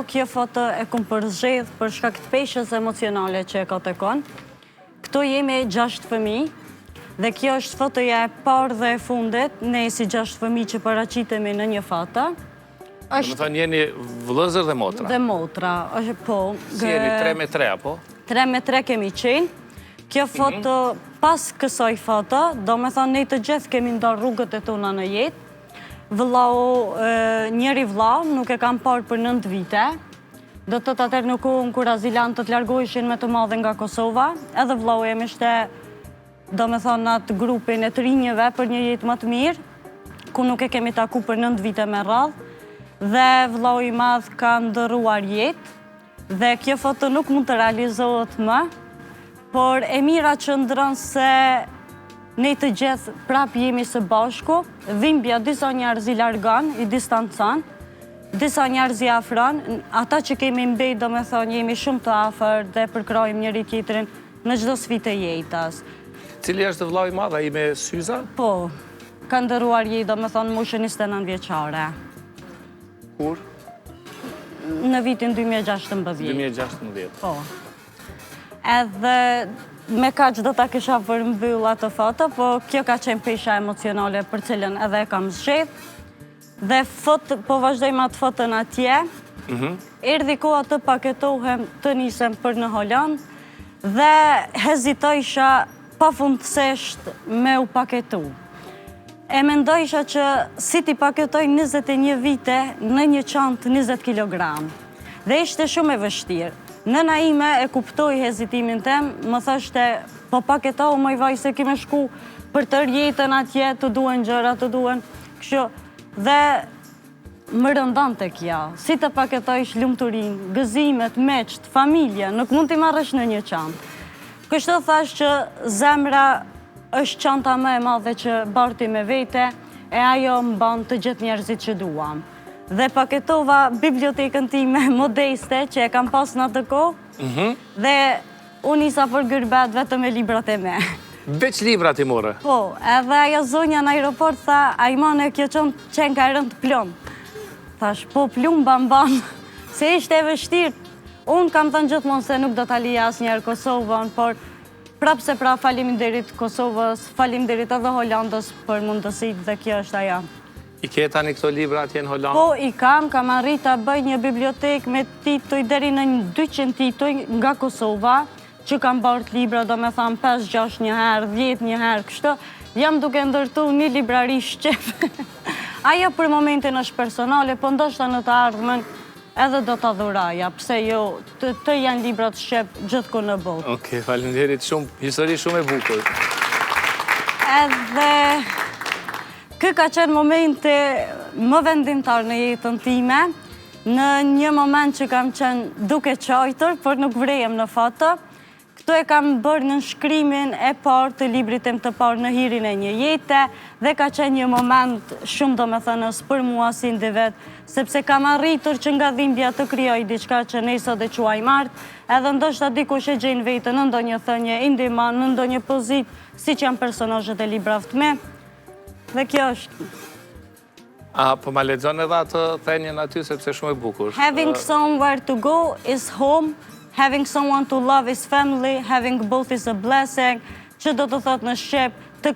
kjo foto e kom përzgjedh për shkak të peshës emocionale që e ka të konë. Këto jemi 6 fëmijë, dhe kjo është fotoja e parë dhe e fundit, ne si 6 fëmijë që paraqitemi në një foto. Më thënë jeni vëllezër dhe motra? Dhe motra, po. Si jeni 3-3, apo? 3-3 kemi qenë. Kjo foto, pas kësaj foto, do me thënë ne të gjithë kemi ndarë rrugët e tona në jetë. Njëri vlau nuk e kam parë për 9 vite. Do të të atër në kohën kur azilantët largoheshin me të madhe nga Kosova, edhe vlau e më ishte, do me thonë, atë grupin e të rinjëve për një jetë më të mirë, ku nuk e kemi taku për 9 vite me radhë, dhe vlau i madh ka ndërruar jetë, dhe kjo foto nuk mund të realizohet më, por e mira që ndronë se ne të gjithë prap jemi së bashku, dhimbja disa njerëz i largan, i distancan, disa njerëz i afron, ata që kemi mbejt, do me thonë, jemi shumë të afër dhe përkrojmë njëri tjetrin në çdo sfidë e jetës. Cili është vllau i madh, ai me syza? Po, ka ndëruar jetë, do me thonë, moshën 29 vjeçare. Kur? Në vitin 2016. 2016. Po. Edhe me kaq do ta kisha përmbyll atë foto, po kjo ka qenë pesha emocionale për cilën edhe e kam zgjedh. Dhe po vazhdojmë atë foton atje. Erdhi koha të paketohem, të nisem për në Holland dhe hezitojsha pafundësisht me u paketu. E mendojsha që si ti paketoj 21 vite në një çantë 20 kg. Dhe ishte shumë e vështirë. Nëna ime e kuptoi hezitimin tem, më thoshte, po paketau moj vaj se kime shku për tërë jetën atje, të duen gjëra, të duen kështu. Dhe më rëndante kja, si të paketojsh lumturin, gëzimet, meqt, familja, nuk mund t'i marrësh në një çantë. Kështu thash që zemra është çanta më e madhe që barti me vete, e ajo mban të gjithë njerëzit që duam. Dhe paketova bibliotekën time modeste që e kam pas në atë kohë, dhe unë isa për gërbet vetëm e librat e me. Veç librat i more? Po, edhe ajo zonja në aeroport tha, a i mane kjo qenë ka rënd plum. Thash, po plum ban, se ishte e vështirë. Unë kam thënë gjithmonë se nuk do t'alija as njerë Kosovën, por prapse pra faleminderit Kosovës, faleminderit edhe Hollandës për mundësit dhe kjo është ajo. I ke tani këto libra atje në Hollandë? Po, i kam arrit ta bëj një bibliotek me tituj deri në 200 tituj nga Kosova, që kam bart libra, do me thamë 5-6 një herë, 10 një herë, kështu. Jam duke ndërtu një librari shqip. Ajo për momentin është personale, po ndoshta në të ardhmen edhe do t'a dhuraja, pse jo, të janë librat shqip gjithku në botë. Okej, faleminderit shumë, histori shumë e bukur. Edhe kë ka qenë momente më vendimtar në jetën time, në një moment që kam qenë duke qajtur, por nuk vrejem në foto. Këto e kam bërë në shkrimin e parë të librit tim të parë në hirin e një jete, dhe ka qenë një moment shumë do me thënës për mua si individ, sepse kam arritur që nga dhimbja të krijoj diçka që ne sot e quaj martë, edhe ndoshta dikush e gjenë vetën në ndonjë thënie, indiman, në ndonjë pozitë, si që janë personazhet e libravt me. Dhe kjo është. Po ma lexon edhe atë thenjen aty sepse shumë e bukur. Having somewhere to go is home, having someone to love is family, having both is a blessing, që do të thot në shqip, të